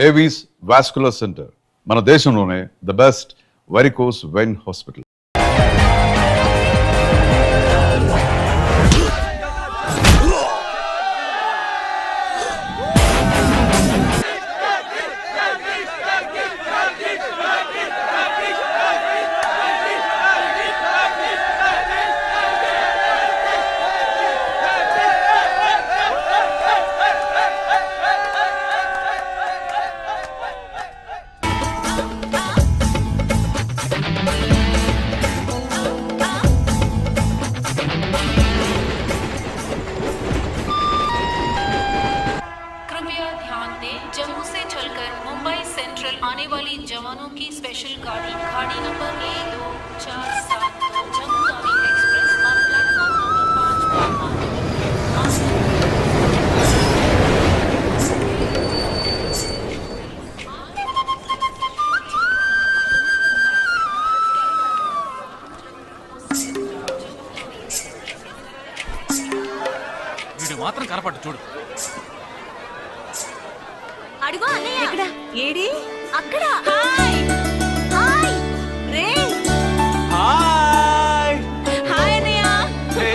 Avis vascular centre మన దేశంలోనే the best varicose vein hospital. Jammu से चलकर मुंबई सेंट्रल आने वाली जवानों की स्पेशल गाड़ी गाड़ी नंबर 12472 जम्मू तावी एक्सप्रेस और प्लेटफॉर्म नंबर 5 వీడు మాత్రం కనపట్టు చూడు. అడుగు అన్నయ్య ఎక్కడ ఏడి అక్కడ హాయ్ హాయ్ రే హాయ్ హాయ్ అన్నయ్య హే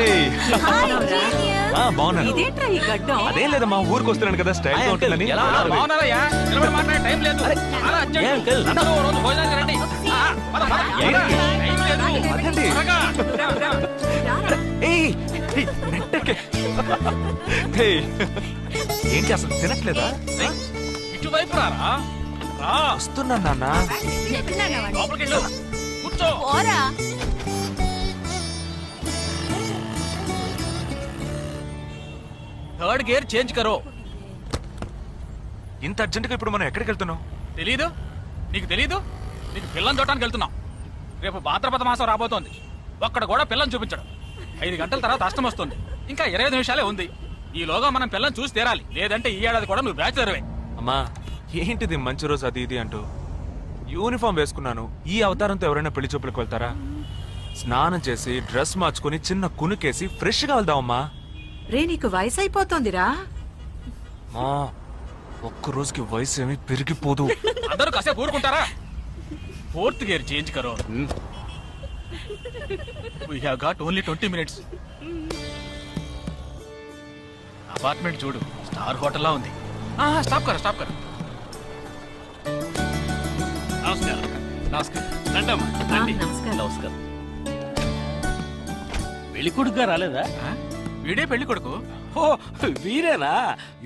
హాయ్ జీనియస్ బాగున్నాను. ఇదేంట్రా ఈ గడ్డం? అదేం లేదు మా ఊరికి వస్తున్నాను కదా స్టైల్ గా ఉంటుందని. బాగున్నారయ్యా, నిలబడి మాట్లాడే టైం లేదు. చాలా అర్జెంట్. అందరూ ఓ రోజు భోజనానికి రండి. పద, పద. టైం లేదు. అదండి. త్వరగా. ఏయ్ నెట్టకే ఏంటి అసలు తినట్లేదా? ఇటువైపు రారా. రా. వస్తున్నా నాన్న. లోపలికి వెళ్ళు. కూర్చో. ఓరా థర్డ్ గేర్ చేంజ్ కరో. ఇంత అర్జెంట్ గా ఇప్పుడు మనం ఎక్కడికి వెళ్తున్నాం? తెలీదు? నీకు తెలీదు? నీకు పిల్లని చూడటానికి వెళ్తున్నాం. రేపు భాద్రపద మాసం రాబోతోంది. ఒక్కడ కూడా పిల్లని చూపించడం. 5 గంటల తర్వాత అష్టం వస్తుంది. ఇంకా 25 నిమిషాలే ఉంది. ఈలోగా మనం పిల్లని చూసి తీరాలి. లేదంటే ఈ ఏడాది కూడా నువ్వు బ్యాచులర్వే. అమ్మా ఏంటిది మంచి రోజు అది ఇది అంటూ యూనిఫామ్ వేసుకున్నాను. ఈ అవతారంతో ఎవరైనా పెళ్లి చూపులకు వెళ్తారా? స్నానం చేసి డ్రెస్ మార్చుకుని చిన్న కునుకేసి ఫ్రెష్ గా వెళ్దామమ్మా. రే నీకు వయసు అయిపోతుందిరా. మా ఒక్క రోజుకి వయసు ఏమి పెరిగిపోదు. అందరూ కాసేపు ఊరుకుంటారా? ఫోర్త్ గేర్ చేంజ్ కరో. We have got only 20 minutes. Apartment చూడు, స్టార్ హోటల్లా ఉంది. స్టాప్ కర, స్టాప్ కర. నమస్కారం. నమస్కారం. రండమ్మా, రండి. నమస్కారం. నమస్కారం. పెళ్లి కొడుకుగా రాలేదా? వీడే పెళ్లి కొడుకు. ఓ వీరేనా?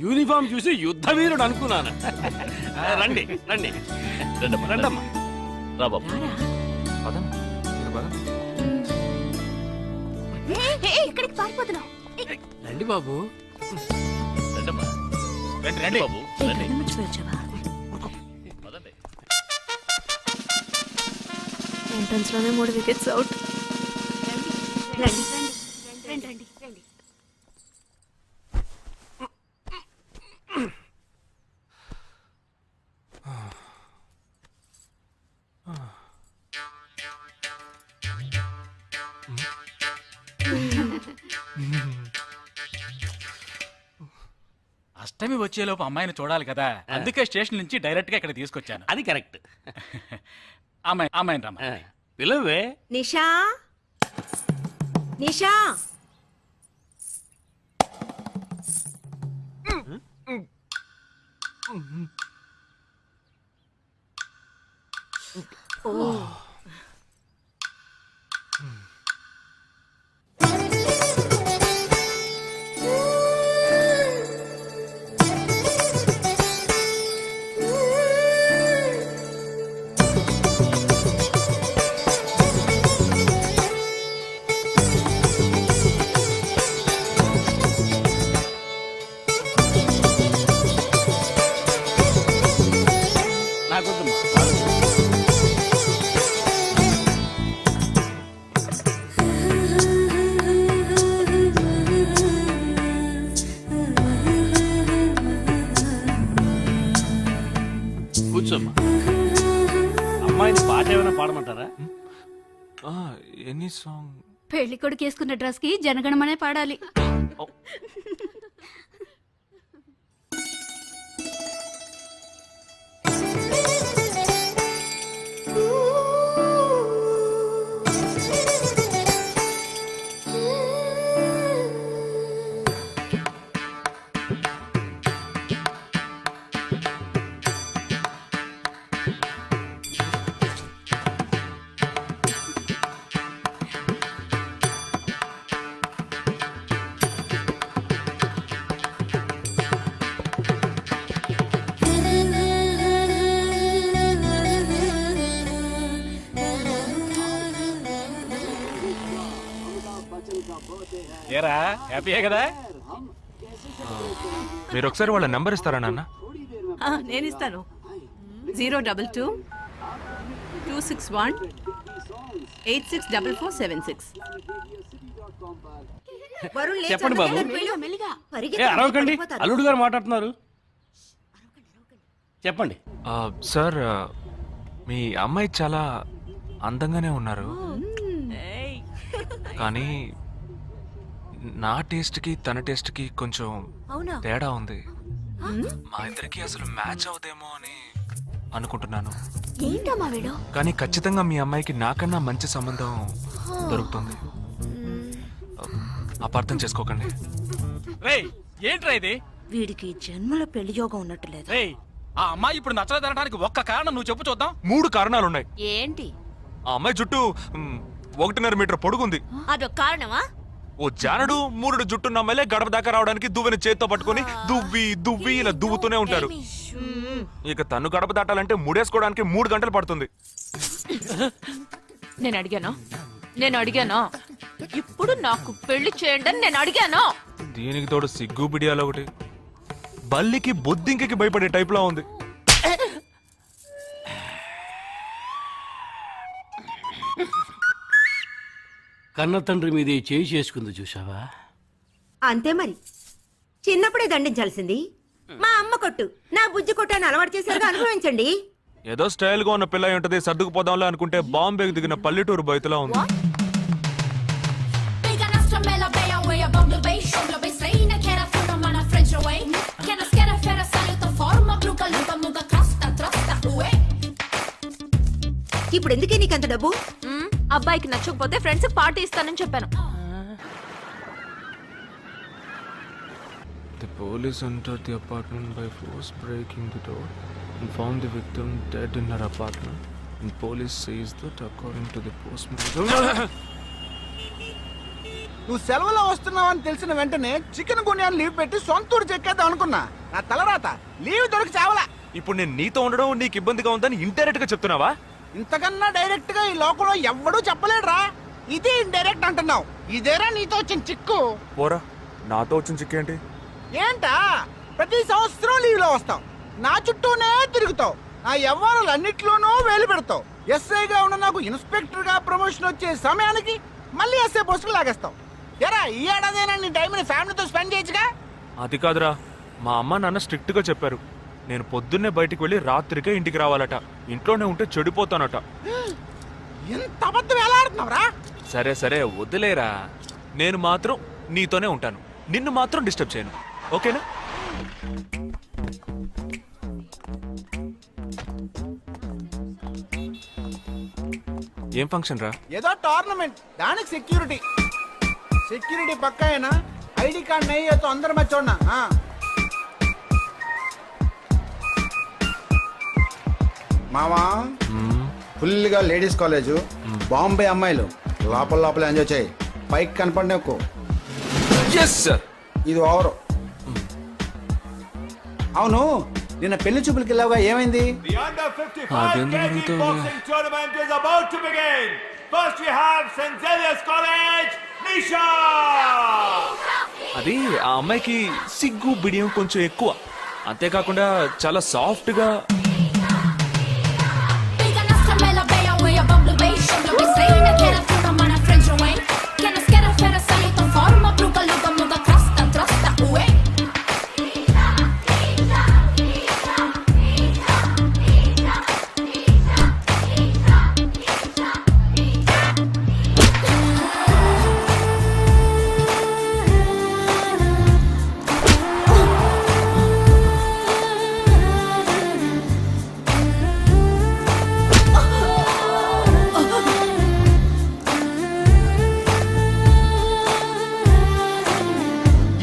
యూనిఫామ్ చూసి యుద్ధ వీరుడు అనుకున్నాను. రండి రండి రండమ్మా రండమ్మా. రా బాబు. పదండి, మీరు పదండి. ఇక్కడికి పారిపోతున్నావు. రండి బాబు. రండమ్మా. రండి రండి బాబు. రండి. పదండి. ఎంట్రన్స్ లోనే 3 వికెట్స్ అవుట్. రండి రండి రండి రండి. అష్టమి వచ్చేలోపు అమ్మాయిని చూడాలి కదా, అందుకే స్టేషన్ నుంచి డైరెక్ట్ గా ఇక్కడ తీసుకొచ్చాను. అది కరెక్ట్. అమ్మాయిని రమ్మా. పిలవే. నిషా నిషా కూర్చోమ్మా. అమ్మాయిని పాట ఏమైనా పాడమంటారా? Any song. పెళ్లి కొడుకు వేసుకున్న డ్రెస్ కి జనగణమనే పాడాలి. ఏరా హ్యాపీయే కదా? మీరు ఒకసారి వాళ్ళ నెంబర్ ఇస్తారా నాన్న? నేను ఇస్తాను. 022 261 864476. చెప్పండి బాబు. ఏ అరవకండి, అల్లుడు గారు మాట్లాడుతున్నారు. చెప్పండి. సార్ మీ అమ్మాయి చాలా అందంగానే ఉన్నారు, కానీ నా టేస్ట్కి తన టేస్ట్కి కొంచెం తేడా ఉంది. మా ఇద్దరికి అసలు మ్యాచ్ అవుదేమో అని అనుకుంటున్నాను. కానీ ఖచ్చితంగా మీ అమ్మాయికి నాకన్నా మంచి సంబంధం దొరుకుతుంది. అపార్థం చేసుకోకండి. రేయ్ ఏంట్రా ఇది? వీడికి జన్మలో పెళ్లి యోగం ఉన్నట్టు లేదు. రేయ్ ఆ అమ్మాయి ఇప్పుడు నచ్చలేదనడానికి ఒక్క కారణం నువ్వు చెప్పు చూద్దాం. 3 కారణాలున్నాయి. ఏంటి? ఆ అమ్మాయి జుట్టు 1.5 మీటర్ పొడుగుంది. అదొక కారణమా? ఓ జానడు 3 జుట్టున్న అమ్మాయిలే గడప దాకా రావడానికి దువ్వెని చేత్తో పట్టుకొని దువ్వి దువ్వి ఇలా దువ్వుతూనే ఉంటారు. ఇక తను గడప దాటాలంటే ముడేసుకోవడానికి 3 గంటలు పడుతుంది. నేను అడిగాను. ఇప్పుడు నాకు పెళ్లి చేయండి అని నేను అడిగాను. దీనికి తోడు సిగ్గు బిడియాలో ఒకటి. బల్లికి బొద్దింకకి భయపడే టైప్ లో ఉంది. కన్న తండ్రి మీదే చేయి చేసుకుంది చూసావా? అంతే మరి, చిన్నప్పుడే దండించాల్సింది. మా అమ్మ కొట్టు, నా బుజ్జి కొట్టు అని అలవాటు చేశారుగా, అనుభవించండి. ఏదో స్టైల్ గా ఉన్న పిల్ల ఉంటది, సర్దుకుపోదాంలే అనుకుంటే బాంబేకి దిగిన పల్లెటూరు బయటలా ఉంది. ఇప్పుడు ఎందుకే నీకంత డబ్బు? అబ్బాయికి నచ్చకపోతే ఫ్రెండ్స్ పార్టీ ఇస్తానని చెప్పాను. The police entered the apartment by force, breaking the door and found the victim dead in her apartment. And police says that according to the postmortem. నువ్వు సెలవులో వస్తున్నావని తెలిసిన వెంటనే చికెన్ గున్యాన్ని లీవ్ పెట్టి సొంతూరు చెక్కేద్దాం అనుకున్నా. నా తలరాత లీవ్ దొరికి చావలా. ఇప్పుడు నేను నీతో ఉండడం నీకు ఇబ్బందిగా ఉందని ఇండైరెక్ట్ గా చెప్తున్నావా? ఇంతకన్నా డైరెక్ట్ గా ఈ లోకంలో ఎవ్వడూ చెప్పలేడురా. ఇది ఇండైరెక్ట్ అంటున్నావు. ఇదేరా నీతో వచ్చిన చిక్కు. పోరా, నాతో వచ్చిన చిక్కేంటి? ఏంటా ప్రతి సంవత్సరం లీవ్ లో వస్తావు, నా చుట్టూనే తిరుగుతావు, నా వ్యవహారాలన్నిట్లోనూ వేలు పెడతావు. ఎస్ఐగా ఉన్న నాకు ఇన్స్పెక్టర్ గా ప్రమోషన్ వచ్చే సమయానికి మళ్ళీ ఎస్ఐ పోస్టుకు లాగేస్తావు. ఎరా ఈ ఏడాదైనా నీ టైంని ఫ్యామిలీతో స్పెండ్ చేయొచ్చుగా. అది కాదురా, మా అమ్మ నాన్న స్ట్రిక్ట్ గా చెప్పారు. నేను పొద్దున్నే బయటికి వెళ్ళి రాత్రికే ఇంటికి రావాలట. ఇంట్లోనే ఉంటే చెడిపోతానట. ఎంత అబద్ధం ఎలా ఆడుతున్నావురా? సరే సరే వదిలేరా, నేను మాత్రం నీతోనే ఉంటాను, నిన్ను మాత్రం డిస్టర్బ్ చేయను, ఓకేనా? ఏం ఫంక్షన్ రా? ఏదో టోర్నమెంట్, దానికి సెక్యూరిటీ పక్కా అయినా ఐడి కార్డ్ నయ్యి తో అందరం మర్చోన్నా. మామా ఫుల్ గా లేడీస్ కాలేజ్, బాంబే అమ్మాయిలు, లోపల ఎంజాయ్ చేయి, పైకి కనపడి ఎక్కువ. ఇది ఓవరు. అవును, నిన్న పెళ్లి చూపులకి వెళ్ళావుగా, ఏమైంది? అది ఆ అమ్మాయికి సిగ్గు బిడియం కొంచెం ఎక్కువ. అంతేకాకుండా చాలా సాఫ్ట్ గా.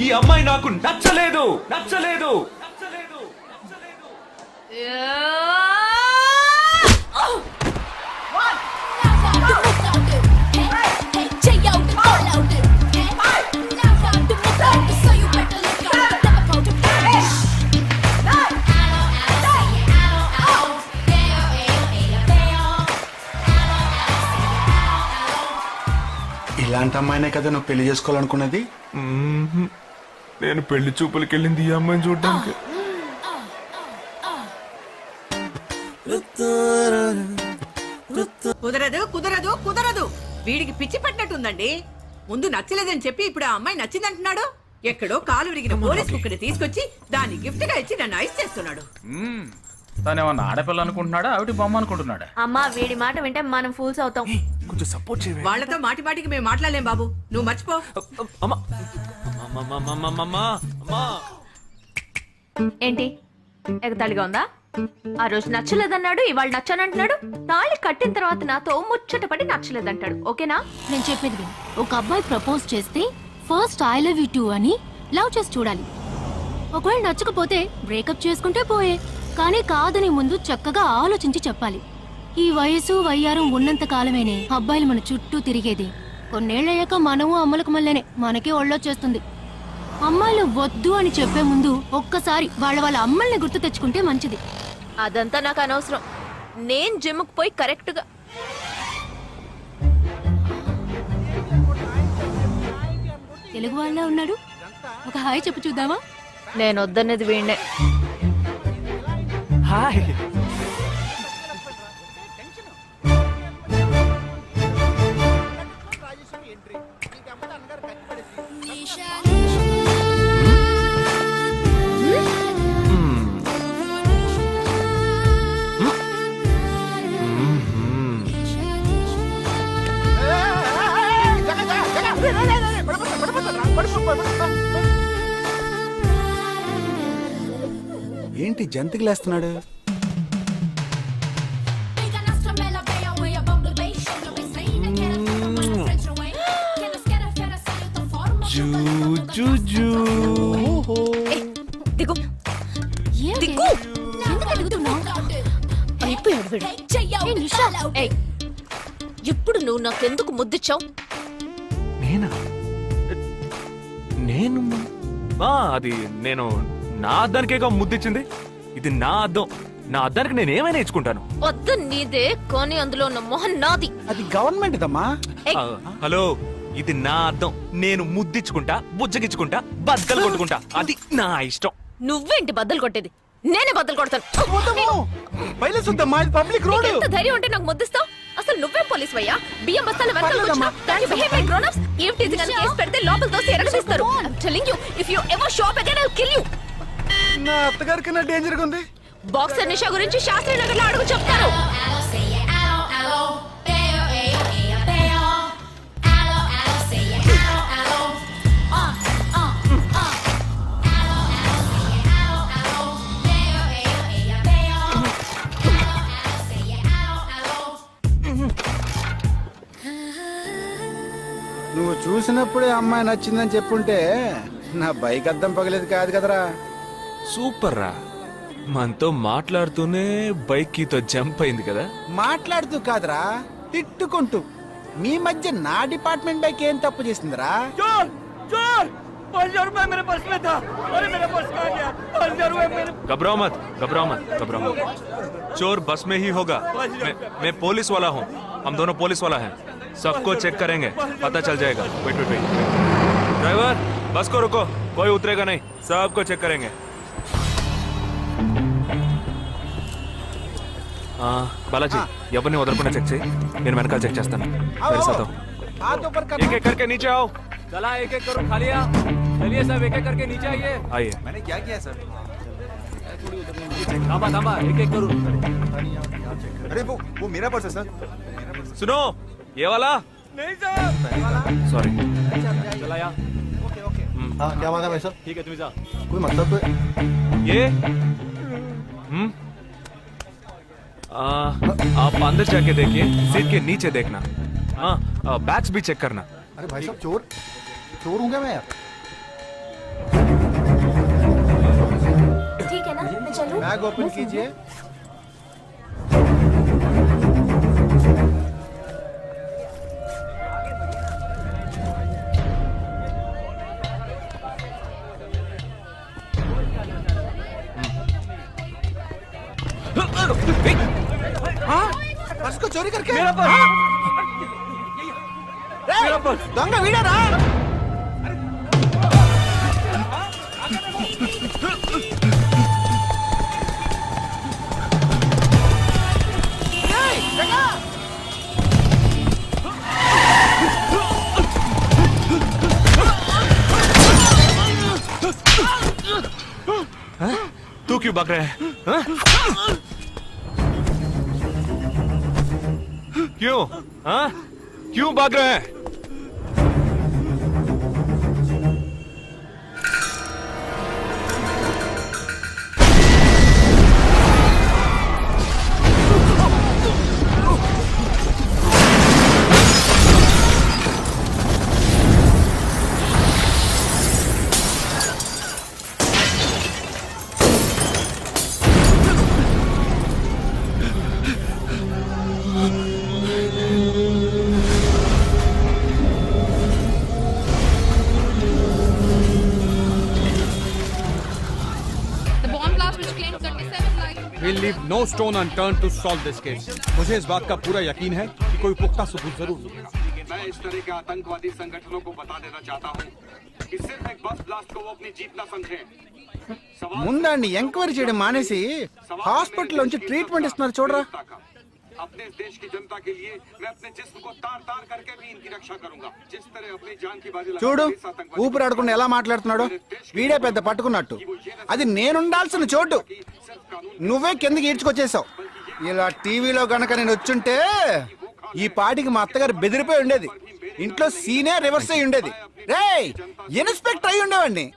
ఈ అమ్మాయి నాకు నచ్చలేదు. ఇలాంటి అమ్మాయినే కదా నువ్వు పెళ్లి చేసుకోవాలనుకున్నది? నేను పెళ్లి చూపులకి వెళ్ళింది ఈ అమ్మాయిని చూడడానికి. కుదరదు కుదరదు కుదరదు. వీడికి పిచ్చి పట్టినట్టుందండి. ముందు నచ్చలేదని చెప్పి ఇప్పుడు ఆ అమ్మాయి నచ్చిందంటున్నాడు. ఎక్కడో కాలు విరిగిన పోలీస్ కుక్కని తీసుకొచ్చి దాన్ని గిఫ్ట్ గా ఇచ్చి నన్ను ఐస్ చేస్తున్నాడు. తనేమన్నా ఆడపిల్ల అనుకుంటున్నాడా ఆవిడ బొమ్మ అనుకుంటున్నాడా? అమ్మా వీడి మాట వింటే మనం ఫూల్స్ అవుతాం. కొంచెం సపోర్ట్ చేయవే. వాళ్ళతో మాటి మాటికి మేము మాట్లాడలేం బాబు, నువ్వు మర్చిపో. అమ్మా అమ్మా అమ్మా అమ్మా అమ్మా. ఏంటి ఎగతాళిగా ఉందా? ఆ రోజు నచ్చలేదన్నాడు, ఇవాళ నచ్చానంటున్నాడు. తాళి కట్టిన తర్వాత నాతో ముచ్చటపడి నచ్చలేదంటాడు. ఓకేనా? నేను చెప్పేది విను. ఒక అబ్బాయి ప్రపోజ్ చేస్తే first I love you two అని లవ్ చేసి చూడాలి. ఒకవేళ నచ్చకపోతే బ్రేకప్ చేసుకుంటే పోయే, కానీ కాదని ముందు చక్కగా ఆలోచించి చెప్పాలి. ఈ వయసు వయ్యారం ఉన్నంత కాలమేనే అబ్బాయిలు మన చుట్టూ తిరిగేది. కొన్నేళ్లయ్యాక మనము అమ్మలకు మళ్ళీనే మనకే ఒళ్ళొచ్చేస్తుంది. అమ్మాయిలు వద్దు అని చెప్పే ముందు ఒక్కసారి వాళ్ళ అమ్మల్ని గుర్తు తెచ్చుకుంటే మంచిది. అదంతా నాకు అనవసరం. నేను జిమ్కి పోయి కరెక్ట్ గా తెలుగు వాళ్ళ ఉన్నాడు, ఒక హాయ్ చెప్పు చూద్దామా? నేను వద్దన్నది వీణ్ణే. హాయ్. ఏంటి జంతికలేస్తున్నాడు? దిగు ఏంటి? దిగు. ఎందుకు అడుగుతున్నావు? అయిపోయాడు వీడు. ఏ నిషా, ఏయ్, ఇప్పుడు నువ్వు నాకెందుకు ముద్దిచ్చావు? నేనా? నేను అది నేను నా అద్దానికేగా ముద్దిచ్చింది. ఇది నా అద్దం. నా అద్దానికి నేను ఏమైనా ఇచ్చుకుంటాను. వద్దు నీదే, కానీ అందులో ఉన్న మొహం నాది. అది గవర్నమెంట్ దమ్మా. ఆ, హలో, ఇది నా అద్దం. నేను ముద్దిచ్చుకుంటా, బుజ్జగిచ్చుకుంటా, బద్దలు కొట్టుకుంటా. అది నా ఇష్టం. నువ్వేంటి బద్దలు కొట్టేది? నేనే బద్దలు కొడతాను. బయలుదేరుద్దమ్మా, ఇది పబ్లిక్ రోడ్. ఎంత ధైర్యం ఉంటే నాకు ముద్దిస్తావు? అసలు నువ్వే పోలీస్ వయ్యా? బియ్యం బస్తాల వెనకాల కూర్చున్నావు. Can you behave like grown-ups? ఏం టీజింగ్ అని కేసు పెడితే లోపల తోసి ఎరగదీస్తారు. I'm telling you, if you ever show up again, I'll kill you. నా అత్తగారికి నా డేంజర్ గా ఉంది. బాక్సర్ నిషా గురించి శాస్త్రి నగర్ లో అడుగు చెప్తారు. నువ్వు చూసినప్పుడే అమ్మాయి నచ్చిందని చెప్పుంటే నా బైక్ అద్దం పగలేదు కాదు కదరా. సూపర్ రా. మనతో మాట్లాడుతూనే బైక్ కీతో జంప్ అయింది కదా. మాట్లాడుతూ కాదురా, తిట్టుకుంటూ. మీ మధ్య నా డిపార్ట్మెంట్ బైక్ ఏం తప్పు చేసిందిరా? घबराओ मत, घबराओ मत, घबराओ मत. चोर बस में ही होगा. मैं पुलिस वाला हूँ. हम दोनों पुलिस वाला हैं. सबको चेक करेंगे, पता चल जाएगा. Wait wait wait. ड्राइवर, बस को रुको. कोई उतरेगा नहीं. सबको चेक करेंगे. बालाजी, ఎవరిని వదలకుండా చెక్ చేయి. నేను వెనకాల చెక్ చేస్తాను. हाथ ऊपर कर. एक एक करके नीचे आओ. चला एक एक करो, खा लिया. चलिए सब एक एक करके नीचे आइए. आइए. मैंने क्या किया सर? थांबा थांबा, एक एक करो. अरे वो मेरा पर्स है सर. सुनो, ये वाला. नहीं सर. सॉरी. चला यार. Okay okay. हाँ क्या बात है भाई साहब? ठीक है तुम जा. कोई मतलब तो ये आप अंदर जाके देखिए. सीट के नीचे देखना. हाँ, बैग्स भी चेक करना. अरे भाई साहब चोर चोर हूँ क्या मैं यार? ठीक है ना, मैं चलूं? बैग ओपन कीजिए. पर्स को चोरी करके? मेरा पर्स. దొంగ వీడారా? ఏయ్, జగా! तू क्यों भाग रहा है हाँ? क्यों हाँ? क्यों भाग रहा है The bomb blast which claimed 37 lives. We'll leave no stone unturned to solve this case. मुझे इस बात का पूरा यकीन है कि कोई पुख्ता सबूत जरूर मिलेगा। मैं इस तरह के आतंकवादी संगठनों को बता देना चाहता हूँ कि सिर्फ एक बस ब्लास्ट को वो अपनी जीत न समझें। ముందండి ఎంక్వైరీ చేయడం మానేసి హాస్పిటల్ నుంచి ట్రీట్మెంట్ ఇస్తున్నారు చూడరా. अपने इस देश की जनता के लिए मैं अपने जिस्म को तार तार करके भी इनकी रक्षा करूंगा। जिस तरह अपनी जान की बाजी చూడు ఊపిరి ఆడకుండా ఎలా మాట్లాడుతున్నాడు. వీడే పెద్ద పట్టుకున్నట్టు. అది నేనుండాల్సిన చోటు నువ్వే కిందకి ఈడ్చుకొచ్చేసావు. ఇలా టీవీలో గనక నేను వచ్చుంటే ఈ పాటికి మా అత్తగారు బెదిరిపోయి ఉండేది. ఇంట్లో సీనే రివర్స్ అయి ఉండేది. రేయ్ ఇన్స్పెక్టర్ అయి ఉండేవాడిని.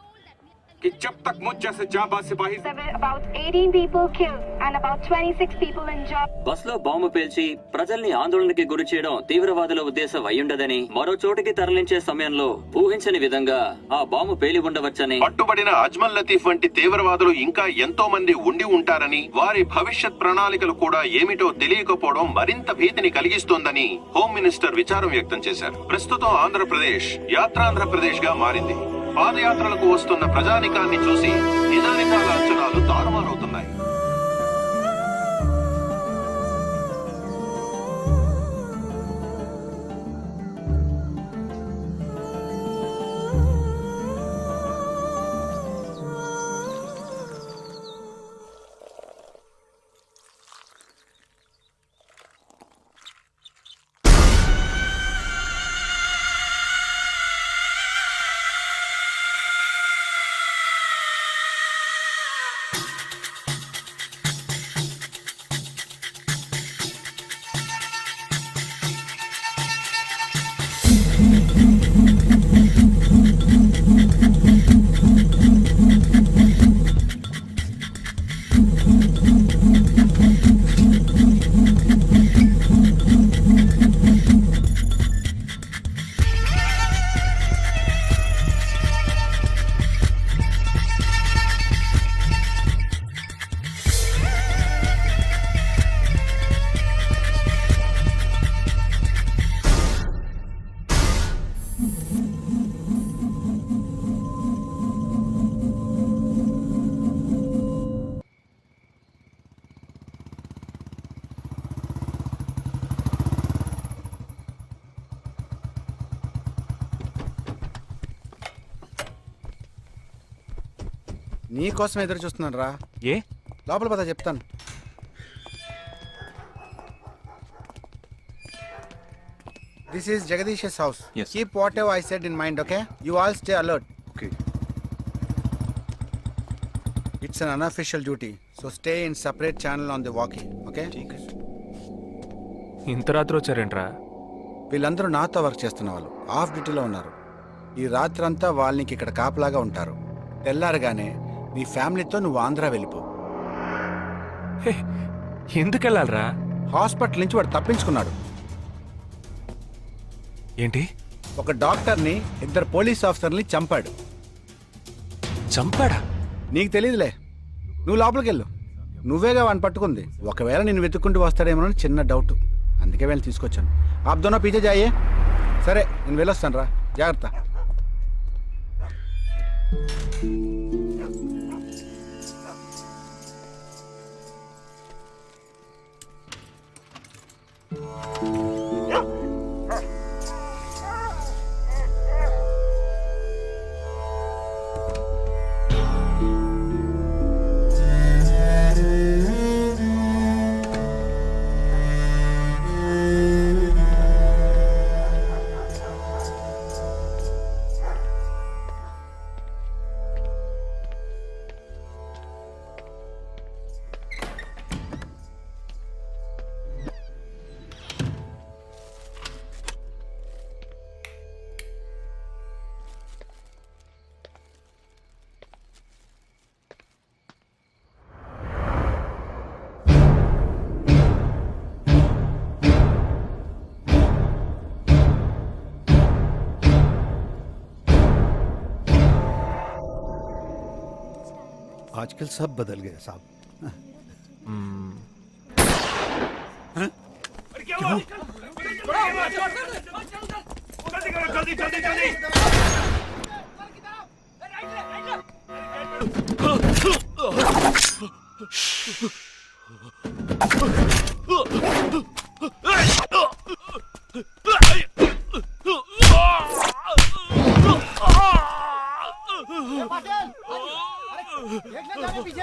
कि जब तक मुझ जैसे जाबाज सिपाही about 18 people killed and about 26 people injured. Bus లో బాంబు పేల్చి ప్రజల్ని ఆందోళనకి గురి చేయడం తీవ్రవాదుల ఉద్దేశం అయ్యుండదని మరో చోటికి తరలించే సమయంలో ఊహించని విధంగా ఆ బాంబు పేలి ఉండవచ్చని పట్టుబడిన అజ్మల్ లతీఫ్ వంటి తీవ్రవాదులు ఇంకా ఎంతో మంది ఉండి ఉంటారని వారి భవిష్యత్ ప్రణాళికలు కూడా ఏమిటో తెలియకపోవడం మరింత భీతిని కలిగిస్తోందని హోమ్ మినిస్టర్ విచారం వ్యక్తం చేశారు. ప్రస్తుతం ఆంధ్రప్రదేశ్ యాత్రాంధ్రప్రదేశ్ గా మారింది. పాదయాత్రలకు వస్తున్న ప్రజానికాన్ని చూసి నిజానిజాల అంచనాలు తారుమారవుతున్నాయి. నీకోసం ఎదురు చూస్తున్నాను రా. ఏ లోపల పద చెప్తాను. This is Jagadish's house. Yes. Keep whatever I said in mind, okay? You all stay alert. Okay. It's an unofficial duty, so stay in separate channel on the walkie, okay? ఇంత రాత్రి వచ్చారేంట్రా? వీళ్ళందరూ నాతో వర్క్ చేస్తున్న వాళ్ళు of డ్యూటీలో ఉన్నారు. ఈ రాత్రంతా వాళ్ళకి ఇక్కడ కాపలాగా ఉంటారు. తెల్లారగానే నీ ఫ్యామిలీతో నువ్వు ఆంధ్ర వెళ్ళిపో. ఎందుకు వెళ్ళాలరా? హాస్పిటల్ నుంచి వాడు తప్పించుకున్నాడు. ఏంటి? ఒక డాక్టర్ని 2 పోలీస్ ఆఫీసర్ని చంపాడు. చంపాడా? నీకు తెలియదులే, నువ్వు లోపలికి వెళ్ళు. నువ్వేగా వాడిని పట్టుకుంది. ఒకవేళ నేను వెతుక్కుంటూ వస్తాడేమోనని చిన్న డౌట్, అందుకే వెళ్ళి తీసుకొచ్చాను. ఆప్ దోనో పీछे जाइए. సరే నేను వెళ్ళొస్తాను రా, జాగ్రత్త. आजकल सब बदल गया साहब। पीछे